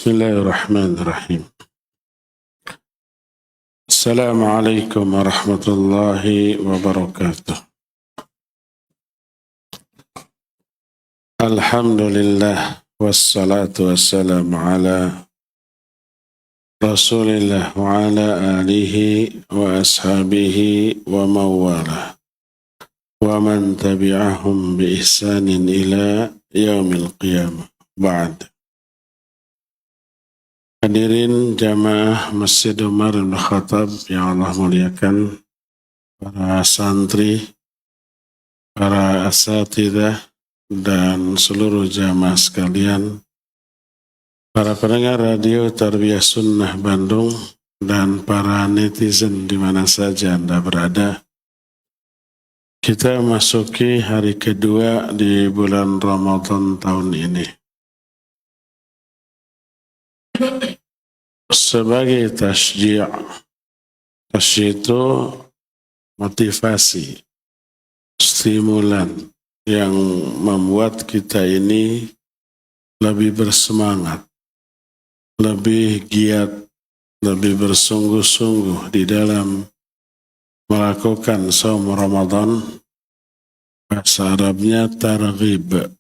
Bismillahirrahmanirrahim. Assalamualaikum warahmatullahi wabarakatuh. Alhamdulillah wassalatu wassalamu ala Rasulillah wa ala alihi wa ashabihi wa mawala wa man tabi'ahum bi ihsanin ila yaumil qiyamah. Ba'd. Hadirin jamaah Masjid Umar bin Khattab yang Allah muliakan, para santri, para asatidzah, dan seluruh jamaah sekalian, para pendengar radio Tarbiyah Sunnah Bandung, dan para netizen di mana saja Anda berada. Kita masuki hari kedua di bulan Ramadan tahun ini. Sebagai tasji' itu motivasi, stimulan yang membuat kita ini lebih bersemangat, lebih giat, lebih bersungguh-sungguh di dalam melakukan saum Ramadan. Bahasa Arabnya targhib.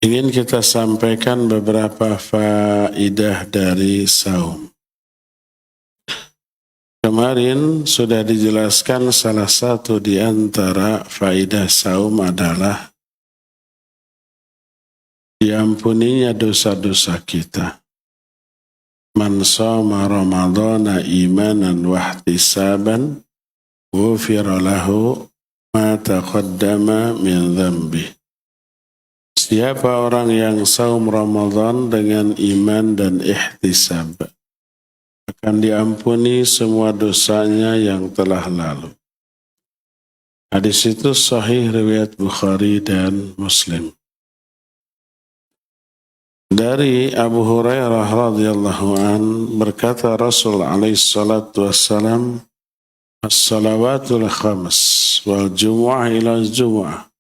Ingin kita sampaikan beberapa faidah dari saum. Kemarin sudah dijelaskan salah satu di antara faidah saum adalah diampuninya dosa-dosa kita. Man shoma Ramadhana imanan wa ihtisaban ghufira lahu ma taqaddama min dhanbihi. Siapa orang yang saum Ramadan dengan iman dan ihtisab, akan diampuni semua dosanya yang telah lalu. Hadis itu sahih riwayat Bukhari dan Muslim. Dari Abu Hurairah radhiyallahu an berkata Rasul alaihi salatu wassalam, as-salawatul khams wal jumu'ah ila jumu'ah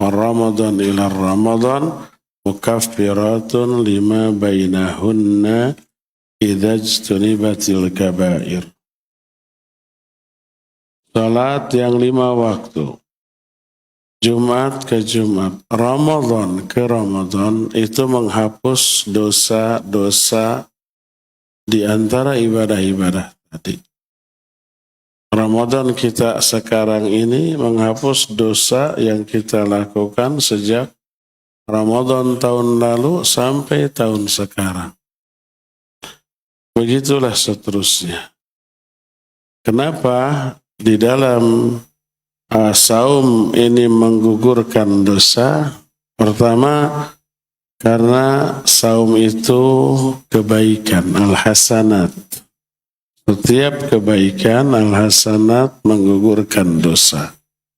Ramadan ila Ramadan mukaffiratun lima bainahunna idza ijtunibatil kabair. Salat yang 5 waktu, Jumat ke Jumat, Ramadan ke Ramadan, itu menghapus dosa-dosa di antara ibadah-ibadah tadi. Ramadan kita sekarang ini menghapus dosa yang kita lakukan sejak Ramadan tahun lalu sampai tahun sekarang. Begitulah seterusnya. Kenapa di dalam saum ini menggugurkan dosa? Pertama, karena saum itu kebaikan, al-hasanat. Setiap kebaikan al-hasanat menggugurkan dosa.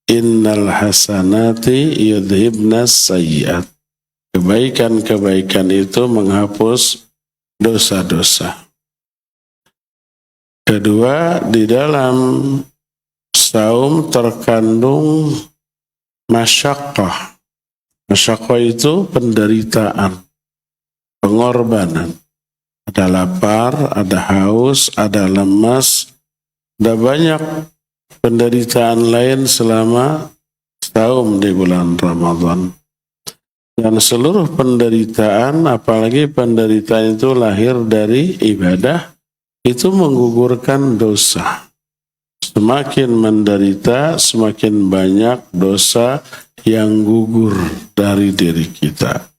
Innal hasanati yudhibnas sayyi'at. Kebaikan-kebaikan itu menghapus dosa-dosa. Kedua, di dalam saum terkandung masyaqqah. Masyaqqah itu penderitaan, pengorbanan. Ada lapar, ada haus, ada lemas, ada banyak penderitaan lain selama saum di bulan Ramadan. Dan seluruh penderitaan, apalagi penderitaan itu lahir dari ibadah, itu menggugurkan dosa. Semakin menderita, semakin banyak dosa yang gugur dari diri kita.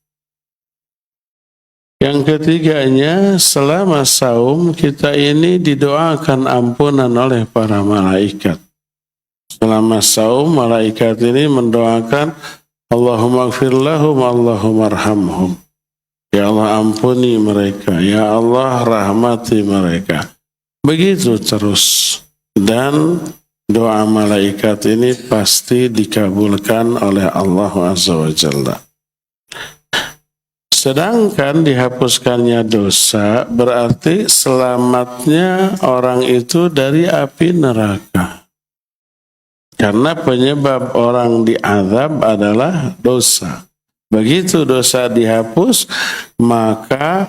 Yang ketiganya, selama saum kita ini didoakan ampunan oleh para malaikat. Selama saum, malaikat ini mendoakan, Allahumma gfir lahum, Allahumma arhamhum. Ya Allah ampuni mereka, Ya Allah rahmati mereka. Begitu terus. Dan doa malaikat ini pasti dikabulkan oleh Allah Azza wa Jalla. Sedangkan dihapuskannya dosa berarti selamatnya orang itu dari api neraka. Karena penyebab orang diazab adalah dosa. Begitu dosa dihapus, maka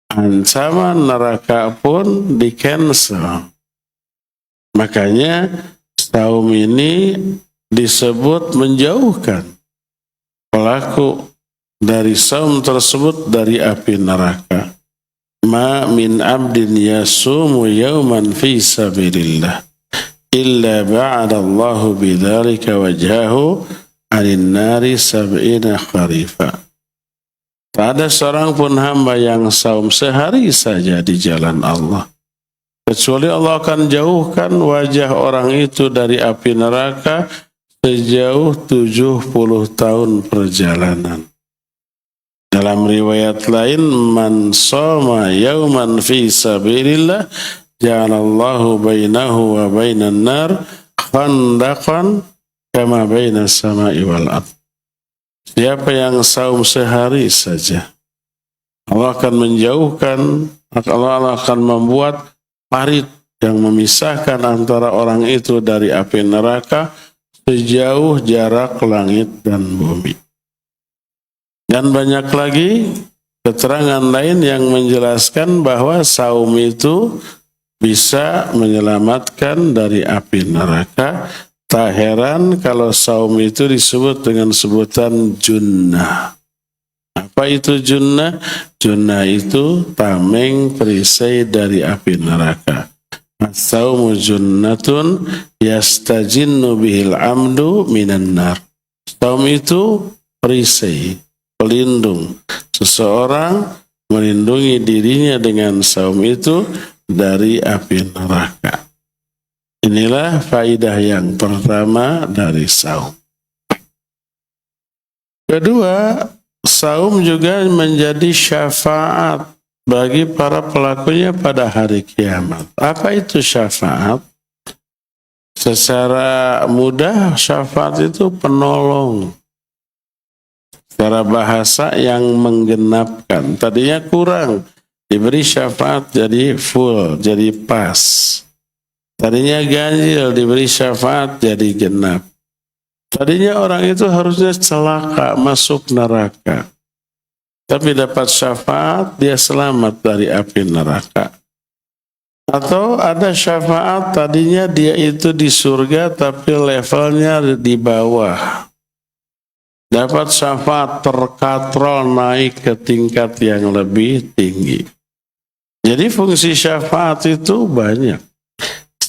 ancaman neraka pun di-cancel. Makanya saum ini disebut menjauhkan pelaku dari saum tersebut dari api neraka. Ma min abdin yasumu yawman fi sabilillah illa ba'ada Allahu bidzalika wajhahu 'anin nari sab'ina kharifa. Tak ada seorang pun hamba yang saum sehari saja di jalan Allah, kecuali Allah akan jauhkan wajah orang itu dari api neraka sejauh 70 tahun perjalanan. Dalam riwayat lain, man shoma yauman fi sabilillah ja'alallahu bainahu wa bainan nar khandaqan kama bainas sama'i wal ardh. Siapa yang saum sehari saja, Allah akan menjauhkan, Allah akan membuat parit yang memisahkan antara orang itu dari api neraka sejauh jarak langit dan bumi. Dan banyak lagi keterangan lain yang menjelaskan bahwa saum itu bisa menyelamatkan dari api neraka. Tak heran kalau saum itu disebut dengan sebutan junnah. Apa itu junnah? Junnah itu tameng perisai dari api neraka. As-saumu junnatun yastajinnu bihil amdu minan nar. Saum itu perisai, pelindung. Seseorang melindungi dirinya dengan saum itu dari api neraka. Inilah faidah yang pertama dari saum. Kedua, saum juga menjadi syafaat bagi para pelakunya pada hari kiamat. Apa itu syafaat? Secara mudah, syafaat itu penolong. Secara bahasa yang menggenapkan. Tadinya kurang, diberi syafaat jadi full, jadi pas. Tadinya ganjil, diberi syafaat jadi genap. Tadinya orang itu harusnya celaka, masuk neraka. Tapi dapat syafaat, dia selamat dari api neraka. Atau ada syafaat, tadinya dia itu di surga, tapi levelnya di bawah. Dapat syafaat, terkatrol naik ke tingkat yang lebih tinggi. Jadi fungsi syafaat itu banyak.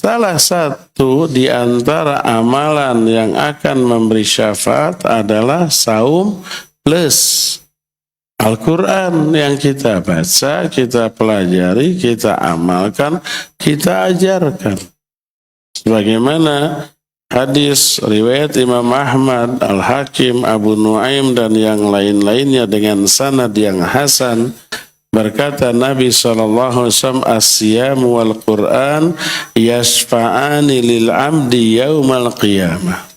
Salah satu di antara amalan yang akan memberi syafaat adalah saum plus Al-Quran yang kita baca, kita pelajari, kita amalkan, kita ajarkan. Sebagaimana hadis riwayat Imam Ahmad, Al-Hakim, Abu Nuaim dan yang lain-lainnya dengan sanad yang hasan, berkata Nabi SAW, as-siyam wal Qur'an yashfa'ani lil abdi yaumal qiyamah.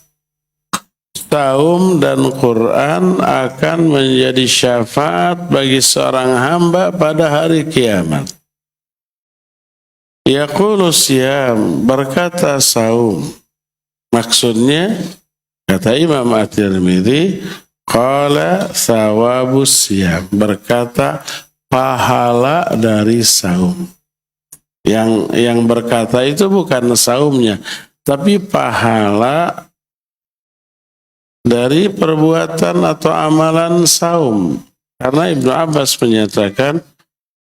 Saum dan Quran akan menjadi syafaat bagi seorang hamba pada hari kiamat. Yaqulu siyam, berkata saum. Maksudnya, kata Imam At-Tirmidzi, qala thawabus siyam, berkata pahala dari saum. Yang berkata itu bukan saumnya, tapi pahala dari perbuatan atau amalan saum. Karena Ibnu Abbas menyatakan,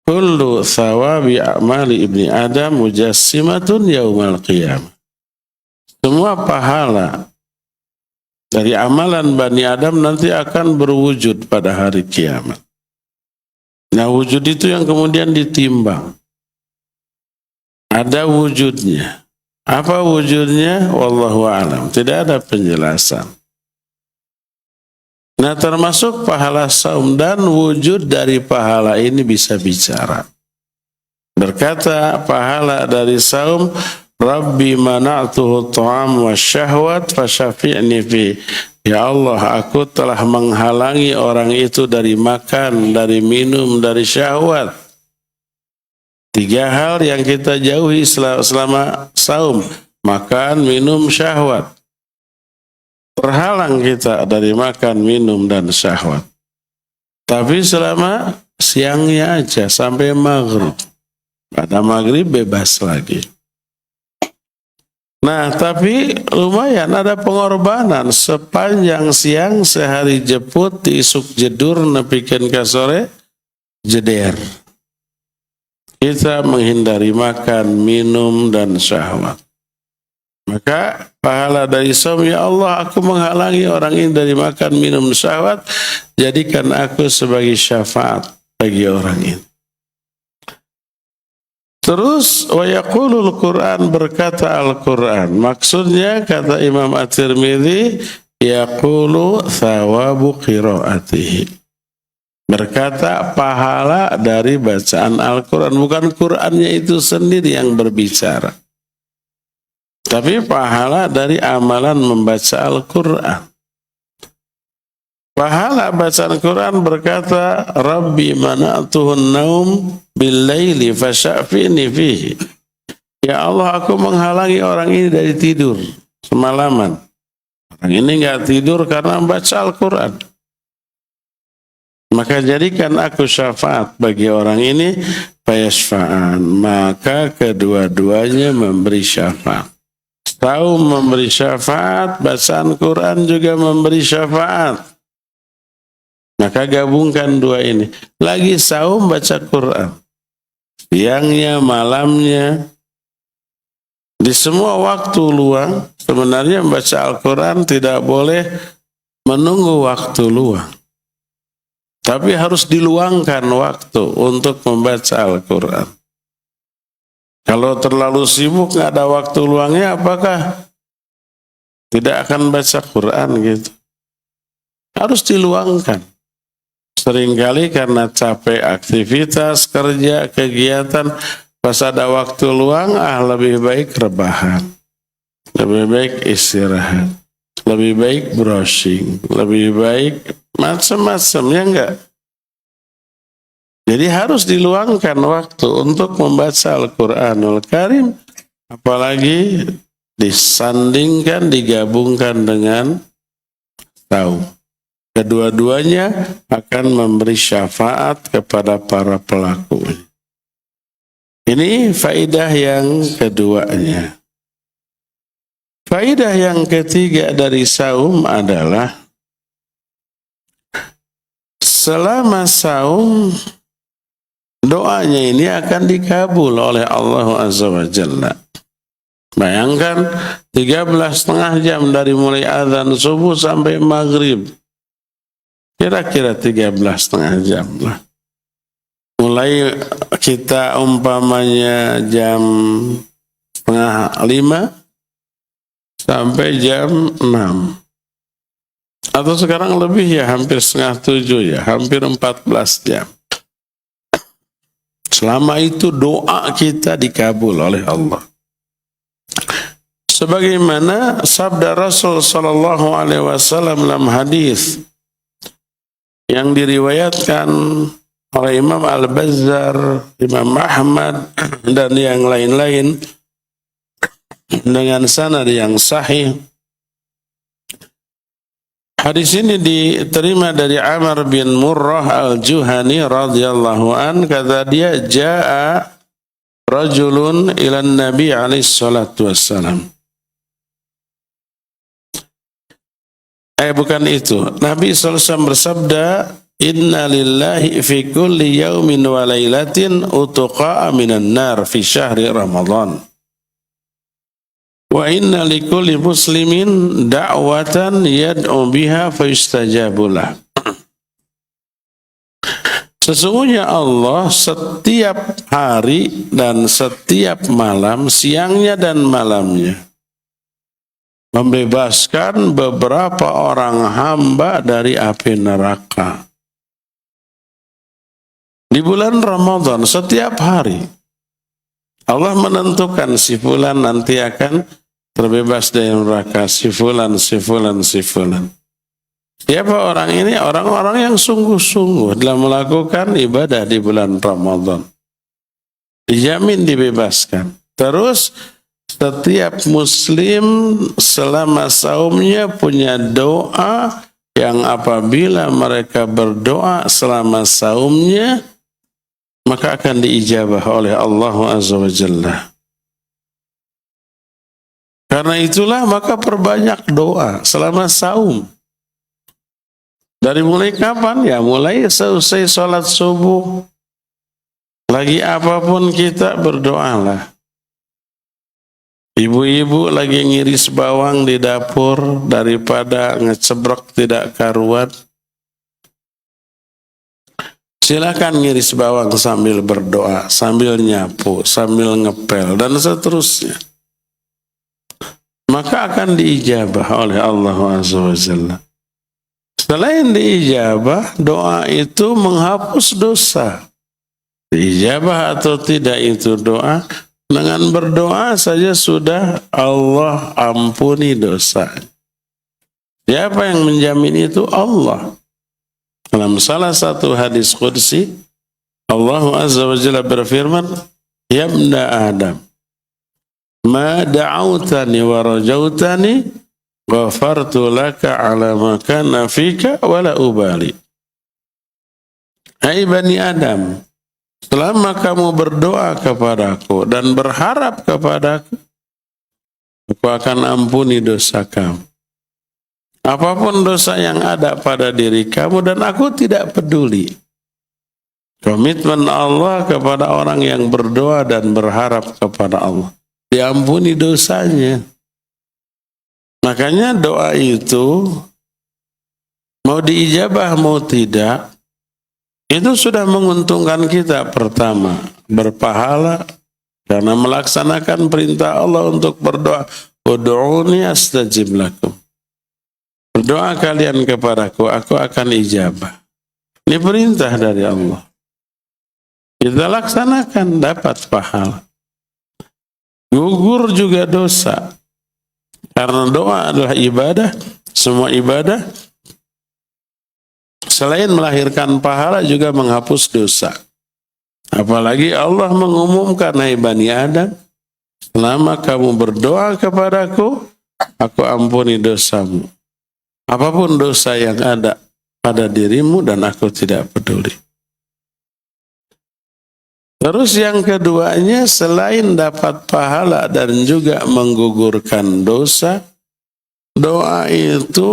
kullu thawabi a'mali ibni Adam mujassimatun yaumal qiyamah. Semua pahala dari amalan Bani Adam nanti akan berwujud pada hari kiamat. Nah, wujud itu yang kemudian ditimbang. Ada wujudnya. Apa wujudnya? Wallahu a'lam. Tidak ada penjelasan. Nah, termasuk pahala saum dan wujud dari pahala ini bisa bicara. Berkata pahala dari saum, Rabbi mana'tuhu ta'am wa syahwat fasyafi'ni fi. Ya Allah, aku telah menghalangi orang itu dari makan, dari minum, dari syahwat. 3 hal yang kita jauhi selama saum. Makan, minum, syahwat. Terhalang kita dari makan, minum, dan syahwat. Tapi selama siangnya aja sampai maghrib. Pada maghrib bebas lagi. Nah, tapi lumayan ada pengorbanan sepanjang siang sehari jeput diisuk jedur nepikeun ka sore jeder. Kita menghindari makan, minum dan syahwat. Maka pahala dari saum, ya Allah, aku menghalangi orang ini dari makan, minum, syahwat, jadikan aku sebagai syafaat bagi orang ini. Terus wa yaqulul Quran, berkata Al-Quran. Maksudnya kata Imam At-Tirmidzi, yaqulu thawabu qiraatihi. Berkata pahala dari bacaan Al-Quran. Bukan Qurannya itu sendiri yang berbicara, tapi pahala dari amalan membaca Al-Quran. Pahala bacaan Quran berkata, Rabbi mana'tuhun naum bil-laili fasya'fini fihi. Ya Allah, aku menghalangi orang ini dari tidur semalaman. Orang ini enggak tidur karena membaca Al-Quran. Maka jadikan aku syafaat bagi orang ini, fayashfa'an. Maka kedua-duanya memberi syafaat. Saum memberi syafaat, bacaan Quran juga memberi syafaat. Maka gabungkan dua ini. Lagi saum baca Quran. Siangnya, malamnya. Di semua waktu luang, sebenarnya membaca Al-Quran tidak boleh menunggu waktu luang. Tapi harus diluangkan waktu untuk membaca Al-Quran. Kalau terlalu sibuk, nggak ada waktu luangnya, apakah tidak akan baca Quran gitu? Harus diluangkan. Seringkali karena capek aktivitas, kerja, kegiatan, pas ada waktu luang, lebih baik rebahan. Lebih baik istirahat. Lebih baik browsing. Lebih baik macam-macam, ya enggak? Jadi harus diluangkan waktu untuk membaca Al-Quranul Karim. Apalagi disandingkan, digabungkan dengan saum. Kedua-duanya akan memberi syafaat kepada para pelaku. Ini faidah yang keduanya. Faidah yang ketiga dari saum adalah selama saum doanya ini akan dikabul oleh Allah Azza wa Jalla. Bayangkan 13,5 jam dari mulai azan subuh sampai maghrib. Kira-kira 13,5 jam lah. Mulai kita umpamanya jam 4:30 sampai jam 6. Atau sekarang lebih ya, hampir 6:30 ya, hampir 14 jam. Selama itu doa kita dikabul oleh Allah. Sebagaimana sabda Rasul sallallahu alaihi wasallam dalam hadis yang diriwayatkan oleh Imam Al-Bazzar, Imam Ahmad dan yang lain-lain dengan sanad yang sahih. Hadis ini diterima dari Amr bin Murrah Al-Juhani radhiyallahu an, kata dia, jaa rajulun ila Nabi alaihi salatu wassalam. Bukan itu. Nabi SAW bersabda, inna lillahi fi kulli yaumin wa laylatin utuqa'a minan nar fi syahri Ramadan. Wa inna likulli muslimin da'watan yad'u biha fayustajabulah. Sesungguhnya Allah setiap hari dan setiap malam, siangnya dan malamnya, membebaskan beberapa orang hamba dari api neraka. Di bulan Ramadan setiap hari Allah menentukan si fulan nanti akan terbebas dari neraka, si fulan. Siapa orang ini? Orang-orang yang sungguh-sungguh dalam melakukan ibadah di bulan Ramadan. Dijamin dibebaskan. Terus setiap muslim selama saumnya punya doa yang apabila mereka berdoa selama saumnya, maka akan diijabah oleh Allah Azza wa Jalla. Karena itulah maka perbanyak doa selama saum. Dari mulai kapan? Ya mulai selesai sholat subuh. Lagi apapun kita berdoalah. Ibu-ibu lagi ngiris bawang di dapur daripada ngecebrok tidak karuan. Silakan ngiris bawang sambil berdoa, sambil nyapu, sambil ngepel, dan seterusnya. Maka akan diijabah oleh Allah Azza wa Jalla. Selain diijabah, doa itu menghapus dosa. Diijabah atau tidak itu doa, dengan berdoa saja sudah Allah ampuni dosa. Siapa yang menjamin itu? Allah. Dalam salah satu hadis qudsi, Allah Azza wa Jalla berfirman, Ya ibna Adam, ma da'autani wa rajautani, ghafartu laka ala ma kana fika wa la ubali. Hai Bani Adam, selama kamu berdoa kepadaku dan berharap kepadaku, aku akan ampuni dosa kamu. Apapun dosa yang ada pada diri kamu, dan aku tidak peduli. Komitmen Allah kepada orang yang berdoa dan berharap kepada Allah, diampuni dosanya. Makanya doa itu mau diijabah mau tidak, itu sudah menguntungkan kita. Pertama, berpahala karena melaksanakan perintah Allah untuk berdoa. Ud'uni astajib lakum. Berdoa kalian kepadaku, aku akan ijabah. Ini perintah dari Allah. Kita laksanakan, dapat pahala. Gugur juga dosa. Karena doa adalah ibadah, semua ibadah selain melahirkan pahala juga menghapus dosa. Apalagi Allah mengumumkan, hai Bani Adam, selama kamu berdoa kepadaku, aku ampuni dosamu. Apapun dosa yang ada pada dirimu dan aku tidak peduli. Terus yang keduanya, selain dapat pahala dan juga menggugurkan dosa, doa itu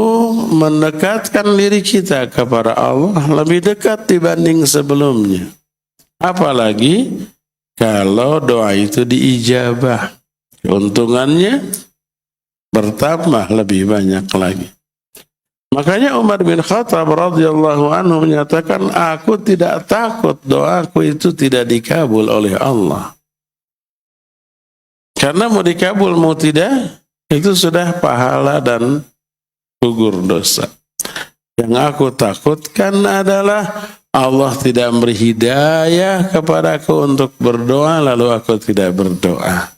mendekatkan diri kita kepada Allah lebih dekat dibanding sebelumnya. Apalagi kalau doa itu diijabah, keuntungannya bertambah lebih banyak lagi. Makanya Umar bin Khattab radhiyallahu anhu menyatakan, aku tidak takut doaku itu tidak dikabul oleh Allah. Karena mau dikabul mau tidak, itu sudah pahala dan gugur dosa. Yang aku takutkan adalah Allah tidak memberi hidayah kepadaku untuk berdoa, lalu aku tidak berdoa.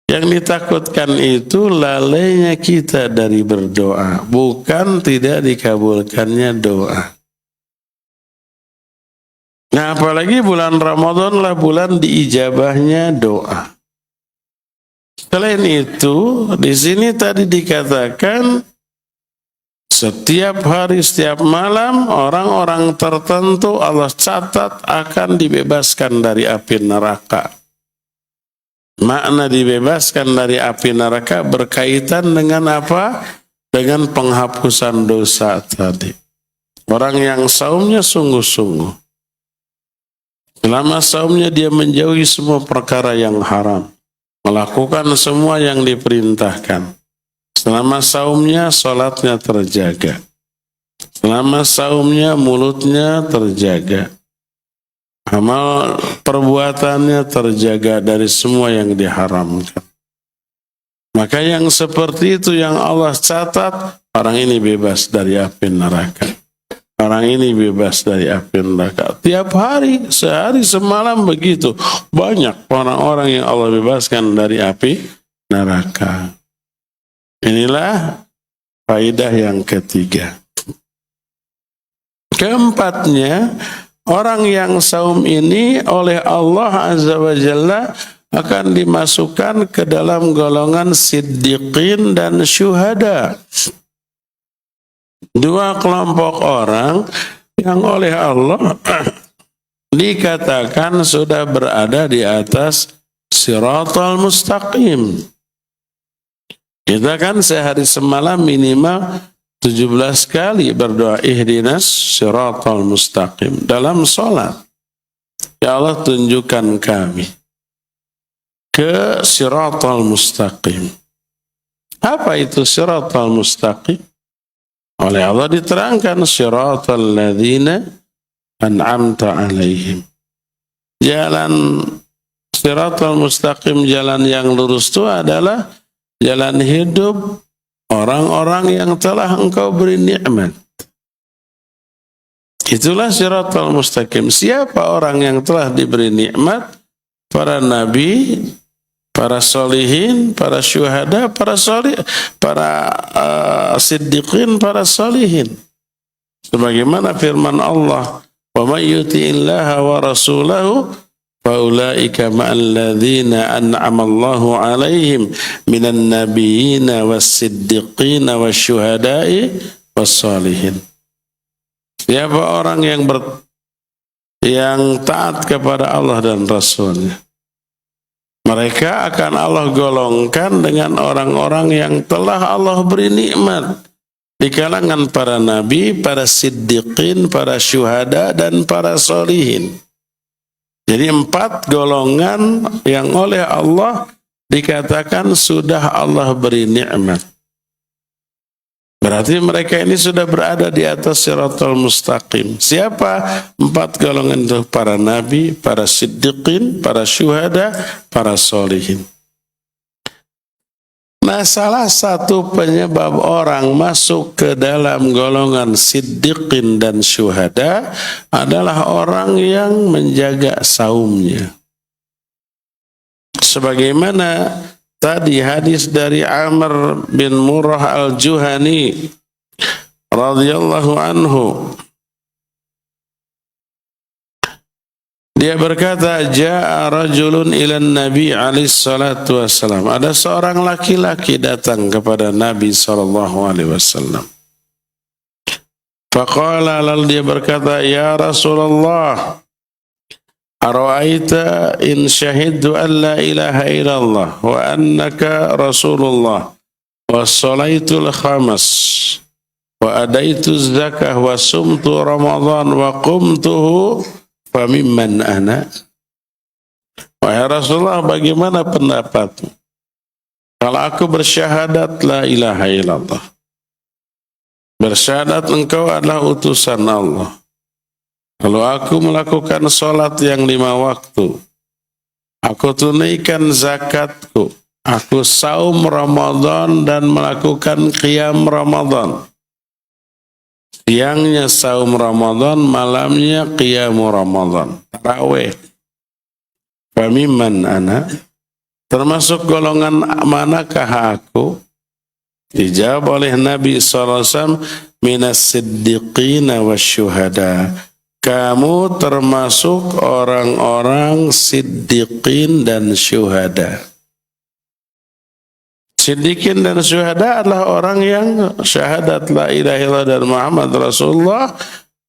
Yang ditakutkan itu lalainya kita dari berdoa, bukan tidak dikabulkannya doa. Nah, apalagi bulan Ramadan bulan diijabahnya doa. Selain itu, di sini tadi dikatakan setiap hari, setiap malam orang-orang tertentu Allah catat akan dibebaskan dari api neraka. Makna dibebaskan dari api neraka berkaitan dengan apa? Dengan penghapusan dosa tadi. Orang yang saumnya sungguh-sungguh. Selama saumnya dia menjauhi semua perkara yang haram. Melakukan semua yang diperintahkan. Selama saumnya salatnya terjaga. Selama saumnya mulutnya terjaga. Amal perbuatannya terjaga dari semua yang diharamkan. Maka yang seperti itu yang Allah catat, orang ini bebas dari api neraka. Orang ini bebas dari api neraka. Tiap hari, sehari semalam begitu. Banyak orang-orang yang Allah bebaskan dari api neraka. Inilah faedah yang ketiga. Keempatnya, orang yang saum ini oleh Allah Azza wa Jalla akan dimasukkan ke dalam golongan siddiqin dan syuhada. Dua kelompok orang yang oleh Allah dikatakan sudah berada di atas siratal mustaqim. Kita kan sehari semalam minimal 17 kali berdoa ihdinas siratal mustaqim dalam sholat. Ya Allah, tunjukkan kami ke siratal mustaqim. Apa itu siratal mustaqim? Oleh Allah diterangkan siratal ladzina an'amta alaihim. Jalan siratal mustaqim, jalan yang lurus itu adalah jalan hidup orang-orang yang telah engkau beri nikmat. Itulah siratal mustaqim. Siapa orang yang telah diberi nikmat? Para nabi, para solihin, para syuhada, para siddiqin, para solihin. Sebagaimana firman Allah, "Wa may yuti'illaha wa rasulahu faulaika ma'al ladzina an'ama Allahu 'alaihim minan nabiyyina was-siddiqina wasyuhada'i was-solihin." Siapa orang yang taat kepada Allah dan Rasulnya, mereka akan Allah golongkan dengan orang-orang yang telah Allah beri nikmat di kalangan para nabi, para siddiqin, para syuhada, dan para solihin. Jadi 4 golongan yang oleh Allah dikatakan sudah Allah beri nikmat. Berarti mereka ini sudah berada di atas siratal mustaqim. Siapa 4 golongan itu? Para nabi, para siddiqin, para syuhada, para solihin. Nah, salah satu penyebab orang masuk ke dalam golongan siddiqin dan syuhada adalah orang yang menjaga saumnya. Sebagaimana tadi hadis dari Amr bin Murrah al-Juhani radhiyallahu anhu. Dia berkata, "Ja'a rajulun ila Nabi alaihi salatu wasallam." Ada seorang laki-laki datang kepada Nabi sallallahu alaihi wasallam. Faqala, lalu dia berkata, "Ya Rasulullah, ara'aita in syahidtu an la ilaha illallah wa annaka Rasulullah wa sholaitul khamas wa adaitu zakah wa sumtu Ramadan wa qumtuhu fa mimman ana?" Wahai Rasulullah, bagaimana pendapatmu kalau aku bersyahadat la ilaha illallah, bersyahadat engkau adalah utusan Allah, lalu aku melakukan sholat yang 5 waktu, aku tunaikan zakatku, aku saum Ramadan dan melakukan qiyam Ramadan. Siangnya saum Ramadan, malamnya qiyam Ramadan, tarawih. Famimman ana? Termasuk golongan manakah aku? Dijawab oleh Nabi SAW, minas siddiqina wasyuhada. Kamu termasuk orang-orang siddiqin dan syuhada. Siddiqin dan syuhada adalah orang yang syahadat la ilaha illallah dan Muhammad Rasulullah,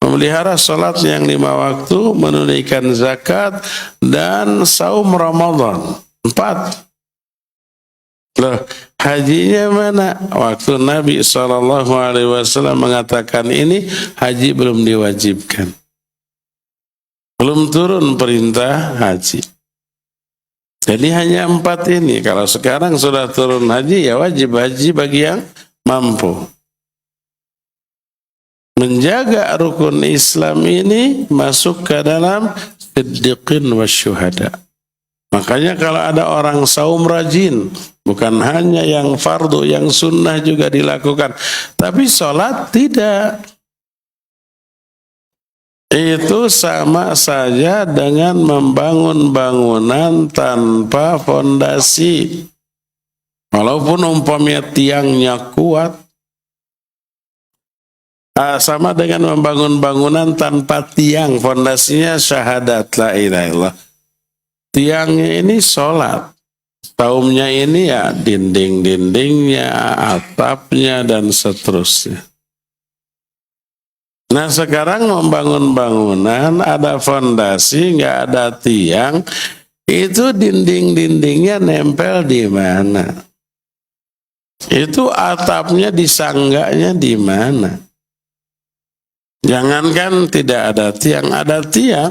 memelihara salat yang 5 waktu, menunaikan zakat, dan saum Ramadan. 4. Loh, hajinya mana? Waktu Nabi SAW mengatakan ini, haji belum diwajibkan. Belum turun perintah haji. Jadi hanya 4 ini. Kalau sekarang sudah turun haji, ya wajib haji bagi yang mampu. Menjaga rukun Islam ini masuk ke dalam siddiqin wasyuhada. Makanya kalau ada orang saum rajin, bukan hanya yang fardu, yang sunnah juga dilakukan, tapi sholat tidak. Itu sama saja dengan membangun bangunan tanpa fondasi. Walaupun umpamanya tiangnya kuat, sama dengan membangun bangunan tanpa tiang, fondasinya syahadat la ilaha illallah. Tiangnya ini sholat, saumnya ini ya dinding-dindingnya, atapnya, dan seterusnya. Nah sekarang membangun bangunan, ada fondasi, nggak ada tiang, itu dinding-dindingnya nempel di mana? Itu atapnya disangganya di mana? Jangankan tidak ada tiang,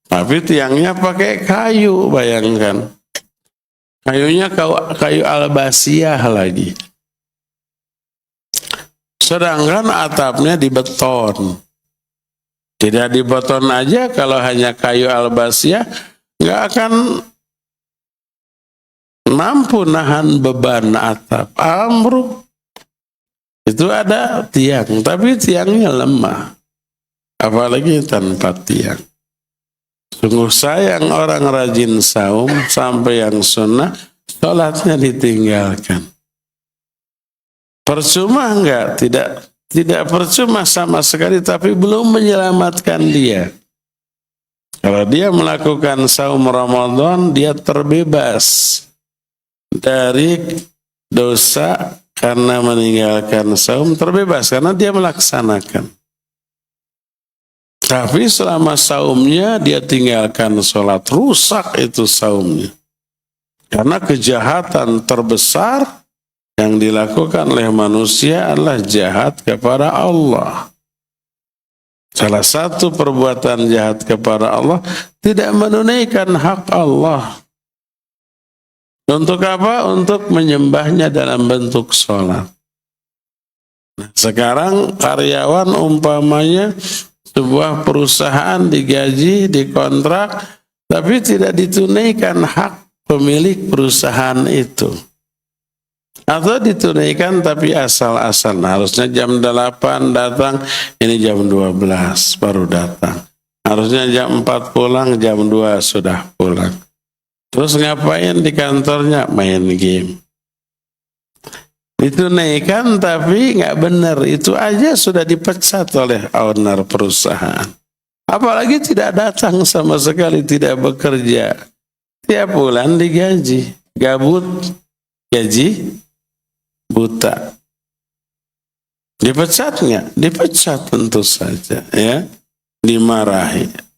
tapi tiangnya pakai kayu, bayangkan. Kayunya kayu albasiah lagi. Sedangkan atapnya di beton. Tidak di beton aja, kalau hanya kayu albasiah nggak akan mampu nahan beban atap. Ambruk. Itu ada tiang, tapi tiangnya lemah. Apalagi tanpa tiang. Sungguh sayang orang rajin saum sampai yang sunnah, sholatnya ditinggalkan. Percuma enggak? Tidak percuma sama sekali, tapi belum menyelamatkan dia. Kalau dia melakukan saum Ramadan, dia terbebas dari dosa karena meninggalkan saum, terbebas karena dia melaksanakan. Tapi selama saumnya dia tinggalkan sholat, rusak itu saumnya. Karena kejahatan terbesar yang dilakukan oleh manusia adalah jahat kepada Allah. Salah satu perbuatan jahat kepada Allah, tidak menunaikan hak Allah. Untuk apa? Untuk menyembahnya dalam bentuk sholat. Nah, sekarang karyawan umpamanya sebuah perusahaan digaji, dikontrak, tapi tidak ditunaikan hak pemilik perusahaan itu. Atau ditunaikan tapi asal-asal. Nah, harusnya jam 8 datang, ini jam 12 baru datang. Harusnya jam 4 pulang, jam 2 sudah pulang. Terus ngapain di kantornya? Main game. Ditunaikan tapi nggak benar. Itu aja sudah dipecat oleh owner perusahaan. Apalagi tidak datang sama sekali, tidak bekerja. Tiap bulan digaji. Gabut, gaji buta. Dipecat nggak? Dipecat tentu saja, ya. Dimarahi.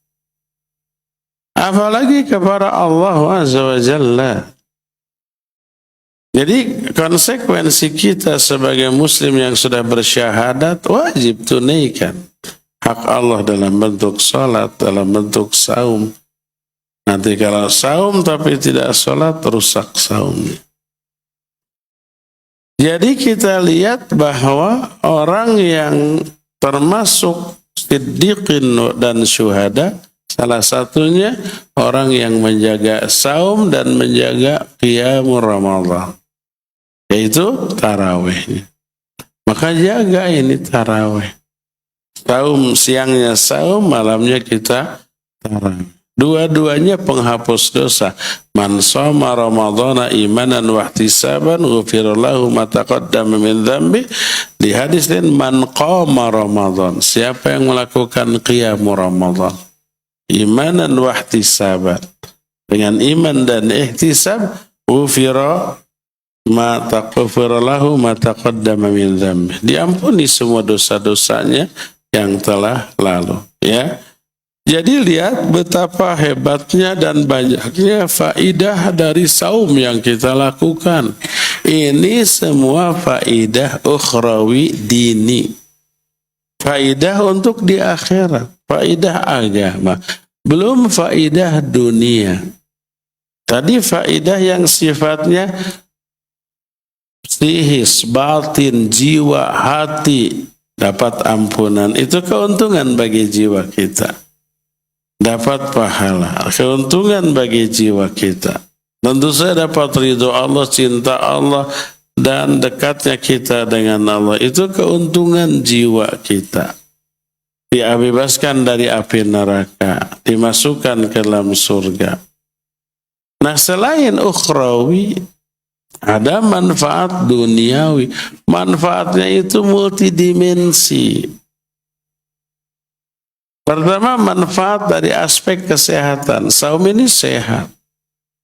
Apalagi kepada Allah Azza wa Jalla. Jadi konsekuensi kita sebagai muslim yang sudah bersyahadat, wajib tunaikan hak Allah dalam bentuk salat, dalam bentuk saum. Nanti kalau saum tapi tidak salat, rusak saumnya. Jadi kita lihat bahwa orang yang termasuk siddiqin dan syuhada, salah satunya orang yang menjaga saum dan menjaga qiyamul Ramadan, yaitu tarawihnya. Maka jaga ini tarawih. Saum siangnya saum, malamnya kita tarawih. Dua-duanya penghapus dosa. Man shoma ramadhana imanan wa ihtisaban ghufira lahu ma taqaddama min dzambi. Di hadis lain, man qama ramadhan, siapa yang melakukan qiyamul Ramadan imanan wa ihtisaban, dengan iman dan ihtisab, ghufira lahu ma taqaddama min dzambi, diampuni semua dosa-dosanya yang telah lalu, ya. Jadi lihat betapa hebatnya dan banyaknya faidah dari saum yang kita lakukan. Ini semua faidah ukhrawi dini. Faidah untuk di akhirat, faidah agama. Belum faidah dunia. Tadi faidah yang sifatnya psikis, batin, jiwa, hati, dapat ampunan. Itu keuntungan bagi jiwa kita. Dapat pahala, keuntungan bagi jiwa kita. Tentu saja dapat ridho Allah, cinta Allah, dan dekatnya kita dengan Allah. Itu keuntungan jiwa kita. Dibebaskan dari api neraka, dimasukkan ke dalam surga. Nah, selain ukhrawi, ada manfaat duniawi. Manfaatnya itu multidimensi. Pertama, manfaat dari aspek kesehatan. Saum ini sehat.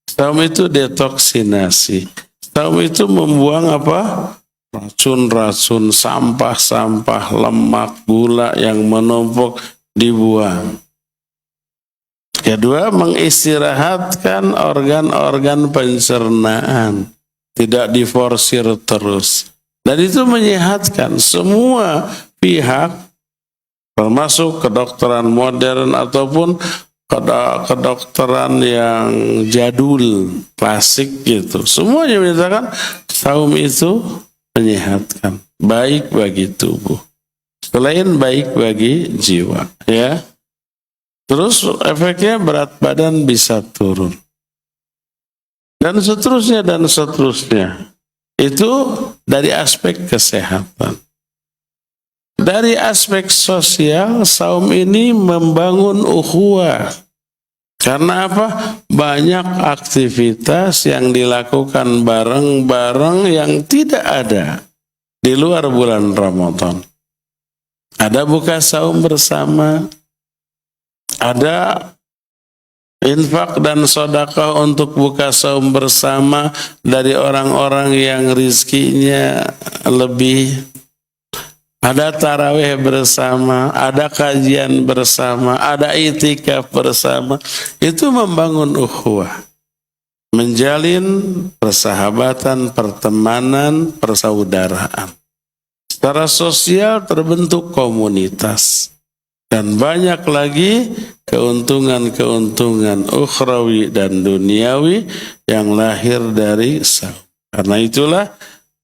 Saum itu detoksinasi. Saum itu membuang apa? racun-racun, sampah-sampah, lemak, gula yang menumpuk dibuang. Kedua, mengistirahatkan organ-organ pencernaan, tidak diforsir terus. Dan itu menyehatkan semua pihak, termasuk kedokteran modern ataupun kedokteran yang jadul, klasik gitu. Semuanya menyatakan saum itu menyehatkan, baik bagi tubuh, selain baik bagi jiwa, ya. Terus efeknya berat badan bisa turun. Dan seterusnya dan seterusnya. Itu dari aspek kesehatan. Dari aspek sosial, saum ini membangun ukhuwah. Karena apa? Banyak aktivitas yang dilakukan bareng-bareng yang tidak ada di luar bulan Ramadan. Ada buka saum bersama, ada infak dan sedekah untuk buka saum bersama dari orang-orang yang rizkinya lebih. Ada tarawih bersama, ada kajian bersama, ada itikaf bersama. Itu membangun ukhuwah, menjalin persahabatan, pertemanan, persaudaraan. Secara sosial terbentuk komunitas. Dan banyak lagi keuntungan-keuntungan ukhrawi dan duniawi yang lahir dari saum. Karena itulah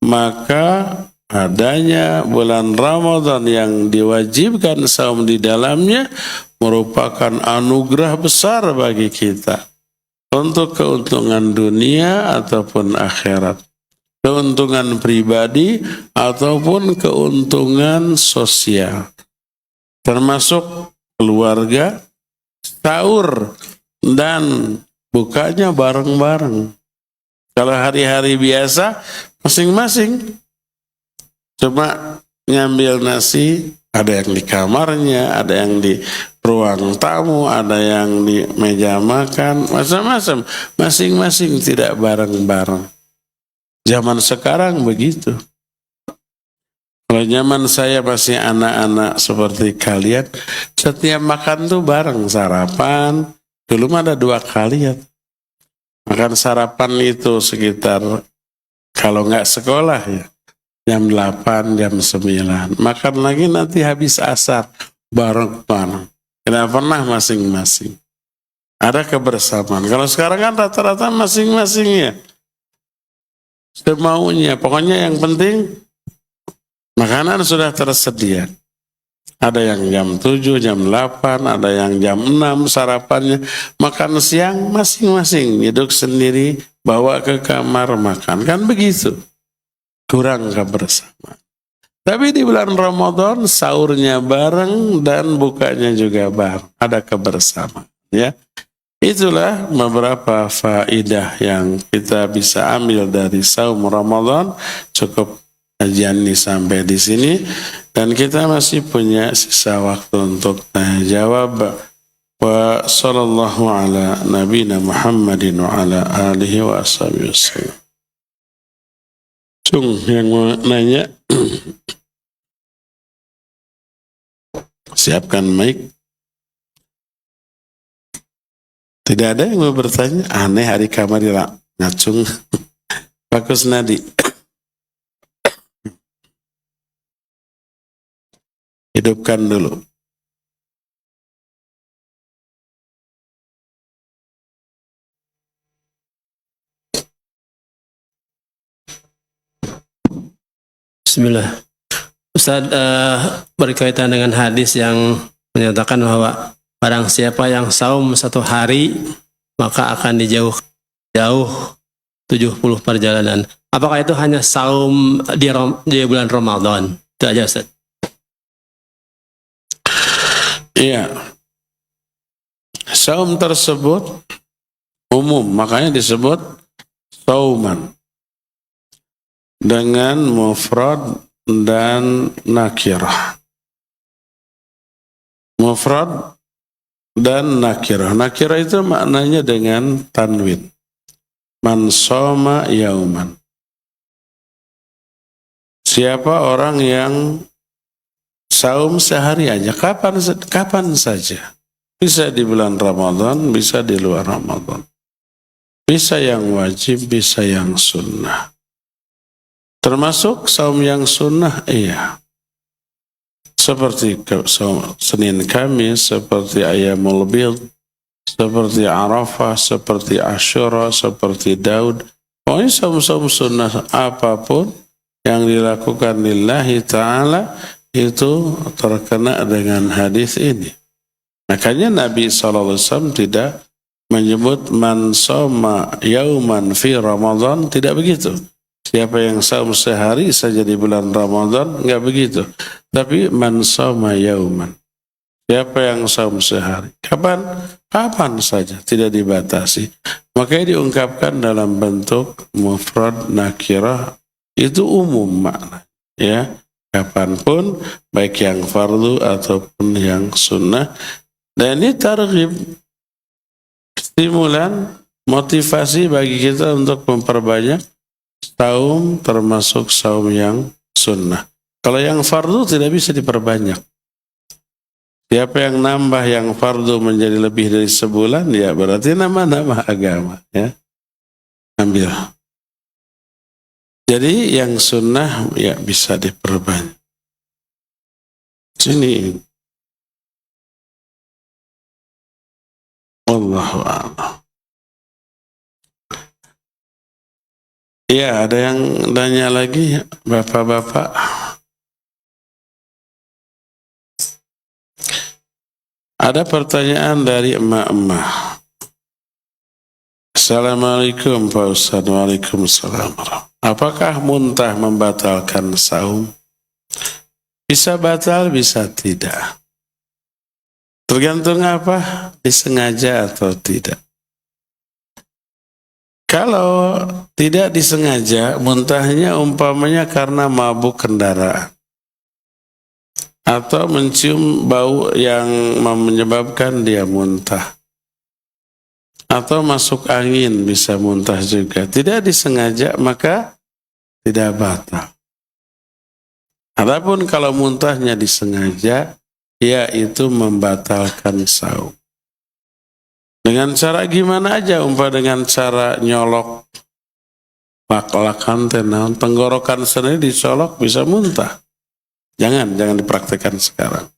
maka adanya bulan Ramadan yang diwajibkan saum di dalamnya merupakan anugerah besar bagi kita untuk keuntungan dunia ataupun akhirat, keuntungan pribadi ataupun keuntungan sosial, termasuk keluarga, sahur dan bukanya bareng-bareng. Kalau hari-hari biasa masing-masing cuma ngambil nasi, ada yang di kamarnya, ada yang di ruang tamu, ada yang di meja makan, macam-macam. Masing-masing tidak bareng-bareng. Zaman sekarang begitu. Kalau zaman saya masih anak-anak seperti kalian, setiap makan tuh bareng, sarapan. Dulu mah ada 2 kali ya. Makan sarapan itu sekitar, kalau nggak sekolah ya, jam 8, jam 9. Makan lagi nanti habis asar, bareng-bareng. Tidak pernah masing-masing. Ada kebersamaan. Kalau sekarang kan rata-rata masing-masing ya. Semaunya, pokoknya yang penting makanan sudah tersedia. Ada yang jam 7, jam 8, ada yang jam 6 sarapannya. Makan siang masing-masing, duduk sendiri, bawa ke kamar makan. Kan begitu. Kurang kebersamaan. Tapi di bulan Ramadan sahurnya bareng dan bukanya juga bareng. Ada kebersamaan, ya. Itulah beberapa faidah yang kita bisa ambil dari saum Ramadan. Cukup kajian ini sampai di sini dan kita masih punya sisa waktu untuk tanya jawab. Wa sallallahu ala nabiyina Muhammadin wa ala alihi wa ashabihi wasallam. Cung yang mau nanya, siapkan mic. Tidak ada yang mau bertanya? Aneh hari kamar ngacung. Bagus Nadi. Hidupkan dulu. Bismillah. Ustaz, berkaitan dengan hadis yang menyatakan bahwa barang siapa yang saum 1 hari maka akan jauh 70 perjalanan. Apakah itu hanya saum di bulan Ramadan? Itu aja Ustaz. Iya. Saum tersebut umum, makanya disebut sauman. Dengan mufrad dan nakirah. Mufrad dan nakirah. Nakirah itu maknanya dengan tanwin. Man soma yauman. Siapa orang yang saum sehari aja, kapan saja. Bisa di bulan Ramadan, bisa di luar Ramadan. Bisa yang wajib, bisa yang sunnah. Termasuk saum yang sunnah, iya. Seperti Senin Kamis, seperti Ayyamul Bid, seperti Arafah, seperti Asyura, seperti Daud. Pokoknya saum-saum sunnah apapun yang dilakukan lillahi ta'ala itu terkena dengan hadis ini. Makanya Nabi SAW tidak menyebut man soma yauman fi Ramadan, tidak begitu. Siapa yang saum sehari saja di bulan Ramadan, enggak begitu. Tapi man soma yauman. Siapa yang saum sehari? Kapan saja, tidak dibatasi. Makanya diungkapkan dalam bentuk mufrad nakirah, itu umum makna. Ya, kapanpun, baik yang fardu ataupun yang sunnah. Dan ini targhib, stimulan, motivasi bagi kita untuk memperbanyak saum, termasuk saum yang sunnah. Kalau yang fardu tidak bisa diperbanyak. Siapa yang nambah yang fardu menjadi lebih dari sebulan, ya berarti nama-nama agama. Ya, ambil. Jadi yang sunnah ya bisa diperbanyak. Sini. Wallahu a'lam. Ya, ada yang tanya lagi, bapak-bapak. Ada pertanyaan dari emak-emak. Assalamualaikum Pak Ustaz. Waalaikumsalam. Apakah muntah membatalkan saum? Bisa batal, bisa tidak. Tergantung apa? Disengaja atau tidak. Kalau tidak disengaja, muntahnya umpamanya karena mabuk kendaraan. Atau mencium bau yang menyebabkan dia muntah. Atau masuk angin bisa muntah juga. Tidak disengaja maka tidak batal. Adapun kalau muntahnya disengaja, yaitu membatalkan saum. Dengan cara gimana aja, dengan cara nyolok lak-lakan tenaun, tenggorokan sendiri dicolok bisa muntah. Jangan dipraktekkan sekarang.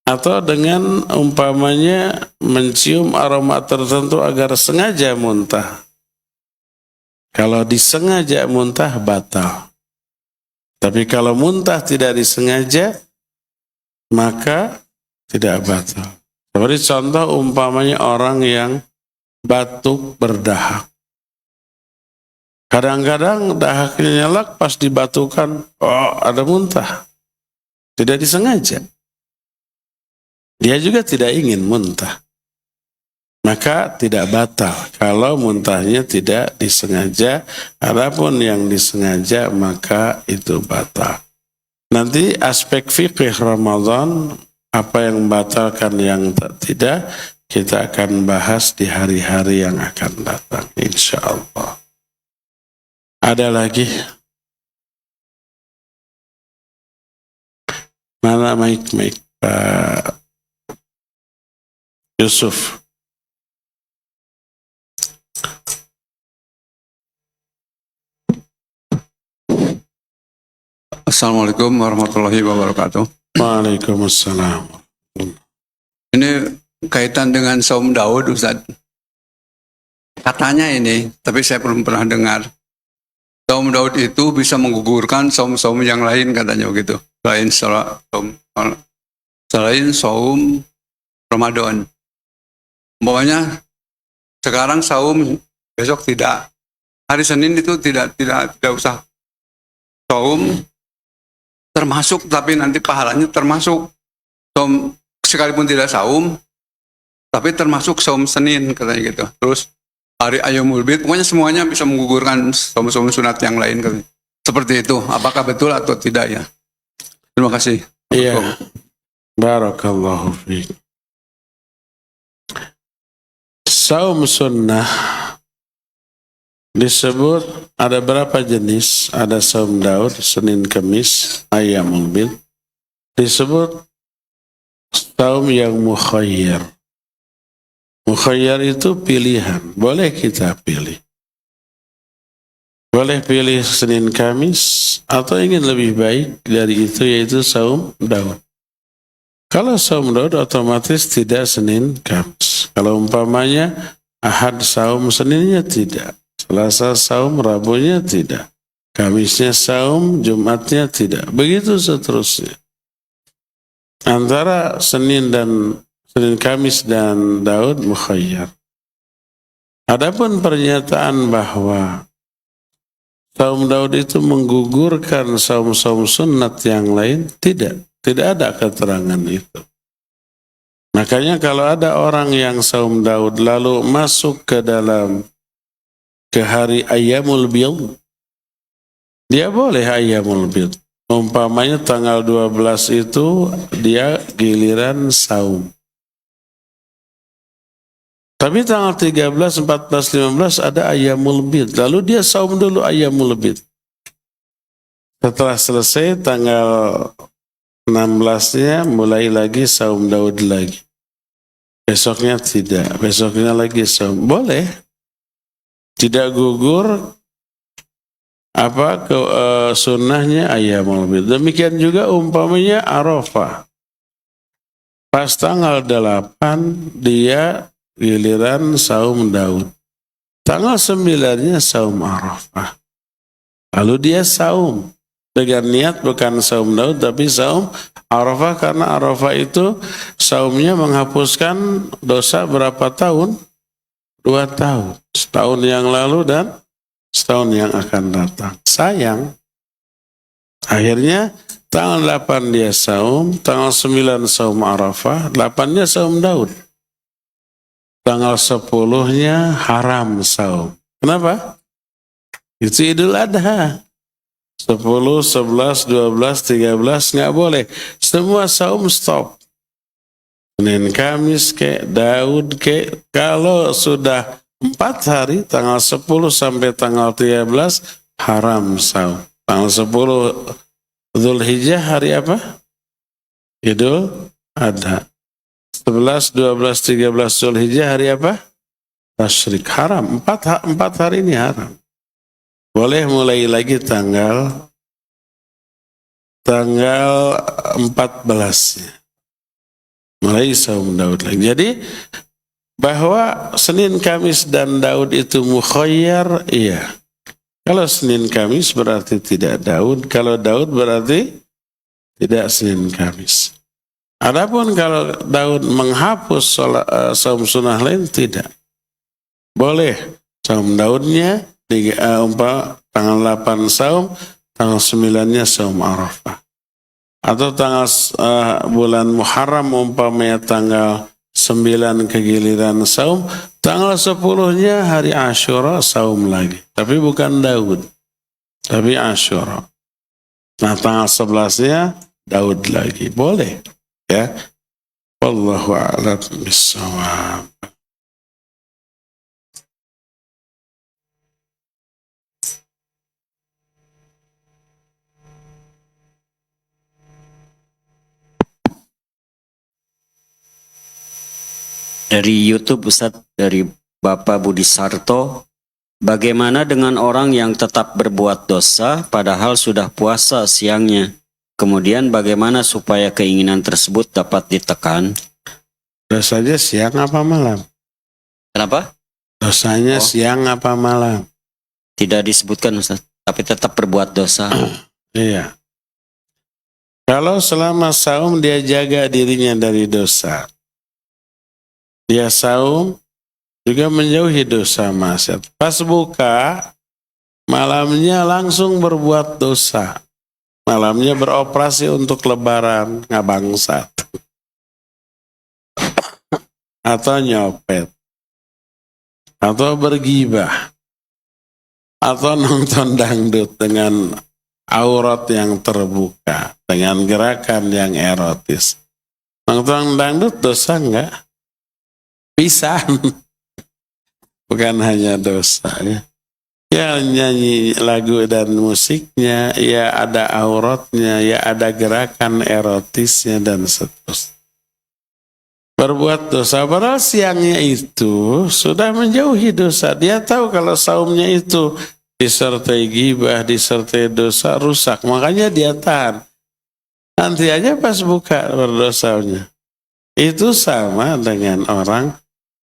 Atau dengan umpamanya mencium aroma tertentu agar sengaja muntah. Kalau disengaja muntah batal. Tapi kalau muntah tidak disengaja, maka tidak batal. Seperti contoh umpamanya orang yang batuk berdahak. Kadang-kadang dahaknya nyelak, pas dibatukan, ada muntah. Tidak disengaja. Dia juga tidak ingin muntah. Maka tidak batal. Kalau muntahnya tidak disengaja, adapun yang disengaja maka itu batal. Nanti aspek fikih Ramadan, apa yang membatalkan yang tidak, kita akan bahas di hari-hari yang akan datang, insya Allah. Ada lagi? Mana mic Pak Yusuf? Assalamualaikum warahmatullahi wabarakatuh. Waalaikumsalam. Ini kaitan dengan saum Daud, Ustaz. Katanya ini, tapi saya belum pernah dengar. Saum Daud itu bisa menggugurkan saum-saum yang lain, katanya begitu. Selain saum Ramadan. Pokoknya sekarang saum, besok tidak. Hari Senin itu tidak usah saum, termasuk, tapi nanti pahalanya termasuk saum, sekalipun tidak saum, tapi termasuk saum Senin, katanya gitu. Terus hari Ayyamul Bid, pokoknya semuanya bisa menggugurkan saum-saum sunat yang lain, katanya. Seperti itu. Apakah betul atau tidak ya? Terima kasih. Iya. Barakallahu fiik. Saum sunnah disebut ada berapa jenis? Ada saum Daud, Senin Kemis, Ayyamul Bid. Disebut saum yang mukhayyar. Mukhayyar itu pilihan, boleh kita pilih. Boleh pilih Senin Kamis atau ingin lebih baik dari itu yaitu saum Daud. Kalau saum Daud otomatis tidak Senin Kamis. Kalau umpamanya Ahad saum Seninnya tidak. Selasa saum Rabunya tidak. Kamisnya saum Jumatnya tidak. Begitu seterusnya. Antara Senin Kamis dan Daud mukhayyar. Adapun pernyataan bahwa saum Daud itu menggugurkan saum-saum sunat yang lain, tidak ada keterangan itu. Makanya kalau ada orang yang saum Daud lalu masuk ke hari Ayyamul Bid, dia boleh Ayyamul Bid. Umpamanya tanggal 12 itu dia giliran saum. Tapi tanggal 13, 14, 15 ada Ayyamul Bid. Lalu dia saum dulu Ayyamul Bid. Setelah selesai tanggal 16-nya mulai lagi saum Daud lagi. Besoknya tidak, besoknya lagi saum. Boleh. Tidak gugur sunnahnya Ayyamul Bid. Demikian juga umpamanya Arafah. Pas tanggal 8 dia giliran saum Daud. Tanggal 9-nya saum Arafah. Lalu dia saum. Dengan niat bukan saum Daud tapi saum Arafah, karena Arafah itu saumnya menghapuskan dosa berapa tahun? 2 tahun. Setahun yang lalu dan setahun yang akan datang. Sayang. Akhirnya tanggal 8 dia saum, tanggal 9 saum Arafah, 8-nya saum Daud. Tanggal 10-nya haram saum. Kenapa? Itu Idul Adha. 10, 11, 12, 13 nggak boleh. Semua saum stop. Senin Kamis Daud kalau sudah 4 hari, tanggal 10 sampai tanggal 13 haram saum. Tanggal 10 Dzulhijjah hari apa? Idul Adha. 11, 12, 13 Dzulhijjah hari apa? Tasyrik. Haram. 4 hari ini haram. Boleh mulai lagi tanggal 14-nya. Mulai saum Daud lagi. Jadi bahwa Senin, Kamis dan Daud itu mukhayyar, iya. Kalau Senin, Kamis berarti tidak Daud. Kalau Daud berarti tidak Senin, Kamis. Adapun kalau Daud menghapus saum sunnah lain, tidak. Boleh saum Daudnya tanggal 8 saum, tanggal 9-nya saum Arafah. Atau tanggal bulan Muharram umpamanya tanggal 9 kegiliran saum, tanggal 10-nya hari Asyura saum lagi. Tapi bukan Daud, tapi Asyura. Nah tanggal 11-nya Daud lagi. Boleh. Ya. Wallahu a'lam bishawab. Dari YouTube Ustadz, dari Bapak Budi Sarto, bagaimana dengan orang yang tetap berbuat dosa padahal sudah puasa siangnya? Kemudian bagaimana supaya keinginan tersebut dapat ditekan? Dosanya siang apa malam? Kenapa? Dosanya siang apa malam? Tidak disebutkan Ustadz, tapi tetap berbuat dosa. Iya. Kalau selama saum dia jaga dirinya dari dosa, dia saum juga menjauhi dosa maksiat. Pas buka, malamnya langsung berbuat dosa. Malamnya beroperasi untuk lebaran, ngabangsat. Atau nyopet. Atau bergibah. Atau nonton dangdut dengan aurat yang terbuka. Dengan gerakan yang erotis. Nonton dangdut dosa enggak? Pisan. Bukan hanya dosa ya. Ya nyanyi lagu dan musiknya, ya ada auratnya, ya ada gerakan erotisnya dan seterusnya. Berbuat dosa, padahal siangnya itu sudah menjauhi dosa. Dia tahu kalau saumnya itu disertai ghibah, disertai dosa, rusak. Makanya dia tahan. Nanti aja pas buka berdosanya. Itu sama dengan orang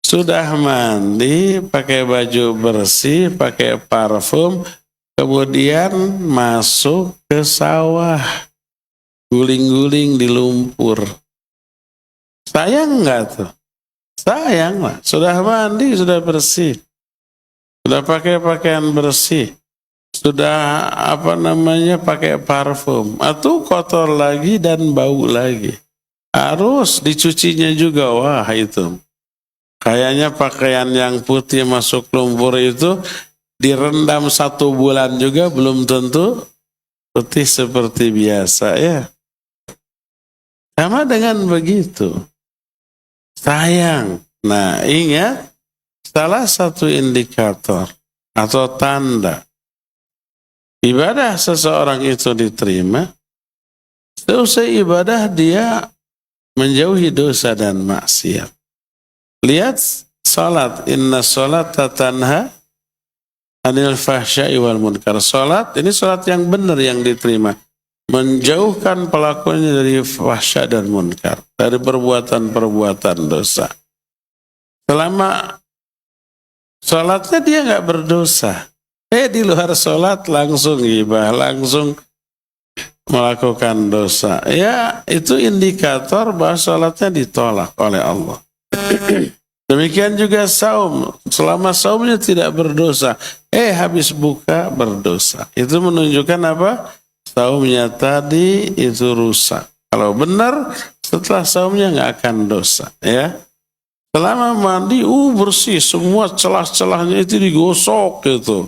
sudah mandi, pakai baju bersih, pakai parfum, kemudian masuk ke sawah, guling-guling di lumpur. Sayang nggak tuh? Sayang lah. Sudah mandi, sudah bersih, sudah pakai pakaian bersih, sudah pakai parfum, atau kotor lagi dan bau lagi. Harus dicucinya juga. Wah itu. Kayaknya pakaian yang putih masuk lumpur itu direndam 1 bulan juga belum tentu putih seperti biasa ya. Sama dengan begitu. Sayang. Nah ingat, salah satu indikator atau tanda ibadah seseorang itu diterima, seusai ibadah dia menjauhi dosa dan maksiat. Lihat salat, inna salata tanha anil fahsya'i wal munkar. Salat, ini salat yang benar yang diterima. Menjauhkan pelakunya dari fahsya dan munkar, dari perbuatan-perbuatan dosa. Selama salatnya dia nggak berdosa. Di luar salat langsung ghibah, langsung melakukan dosa. Ya, itu indikator bahwa salatnya ditolak oleh Allah. Demikian juga saum. Selama saumnya tidak berdosa, habis buka berdosa. Itu menunjukkan apa? Saumnya tadi itu rusak. Kalau benar, setelah saumnya nggak akan dosa. Ya, selama mandi, bersih, semua celah-celahnya itu digosok gitu.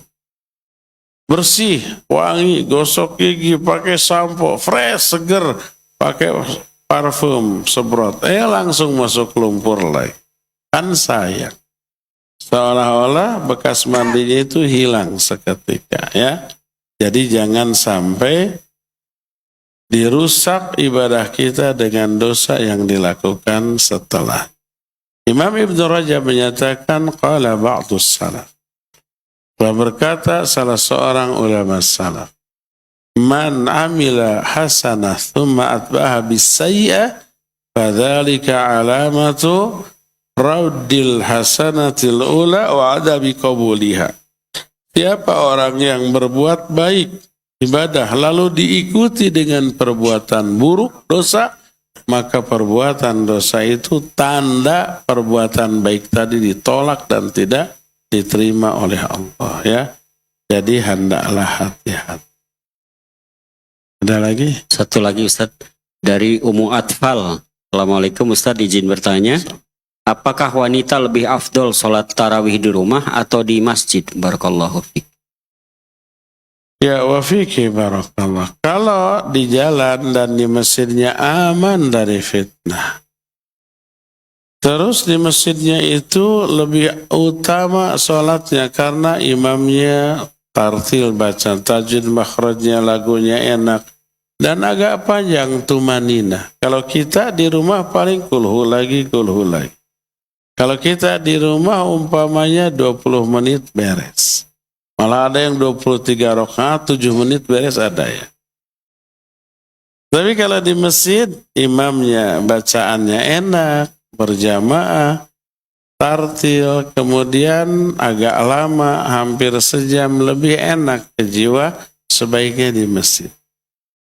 Bersih, wangi, gosok gigi, pakai sampo, fresh, seger, pakai parfum, semprot, langsung masuk lumpur lagi. Kan sayang. Seolah-olah bekas mandinya itu hilang seketika ya. Jadi jangan sampai dirusak ibadah kita dengan dosa yang dilakukan setelah. Imam Ibn Rajab menyatakan qala ba'dus salaf. Telah berkata salah seorang ulama salaf, man amila hasanah thumma atba'aha bis-sayyi'ah fadzalika alamatu raddil hasanatil ula wa adabi qabuliha. Siapa orang yang berbuat baik ibadah lalu diikuti dengan perbuatan buruk dosa, maka perbuatan dosa itu tanda perbuatan baik tadi ditolak dan tidak diterima oleh Allah ya. Jadi hendaklah hati-hati. Ada lagi? Satu lagi Ustaz, dari Umu Atfal. Assalamualaikum Ustaz, izin bertanya. Apakah wanita lebih afdol sholat tarawih di rumah atau di masjid? Barakallahu fiik. Ya wa fiki barakallah. Kalau di jalan dan di masjidnya aman dari fitnah, terus di masjidnya itu lebih utama sholatnya karena imamnya tartil baca, tajwid makhrajnya, lagunya enak dan agak panjang tumanina. Kalau kita di rumah paling kulhu lagi. Kalau kita di rumah umpamanya 20 menit beres. Malah ada yang 23 rakaat 7 menit beres ada ya. Tapi kalau di masjid imamnya bacaannya enak, berjamaah, tartil, kemudian agak lama, hampir sejam, lebih enak ke jiwa, sebaiknya di masjid.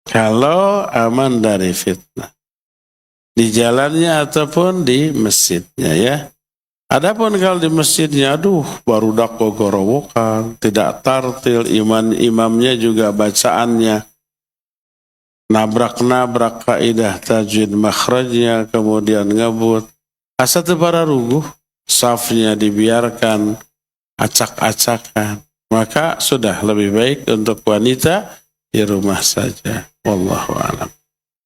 Kalau aman dari fitnah. Di jalannya ataupun di masjidnya ya. Adapun kalau di masjidnya, baru dak gorowokan, tidak tartil, imamnya juga bacaannya nabrak-nabrak kaidah tajwid makhrajnya, kemudian ngebut. Asa teu para ruguh, safnya dibiarkan acak-acakan. Maka sudah lebih baik untuk wanita di rumah saja. Wallahu a'lam.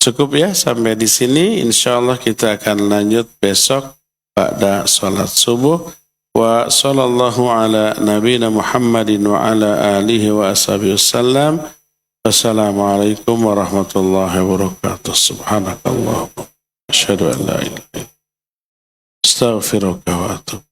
Cukup ya sampai di sini. Insyaallah kita akan lanjut besok pada sholat subuh. wa sallallahu ala nabiyina Muhammadin wa ala alihi wa ashabihi wasallam. Assalamualaikum warahmatullahi wabarakatuh. Subhanakallahumma asyhadu an la ilaha illa anta astaghfiruka wa atubu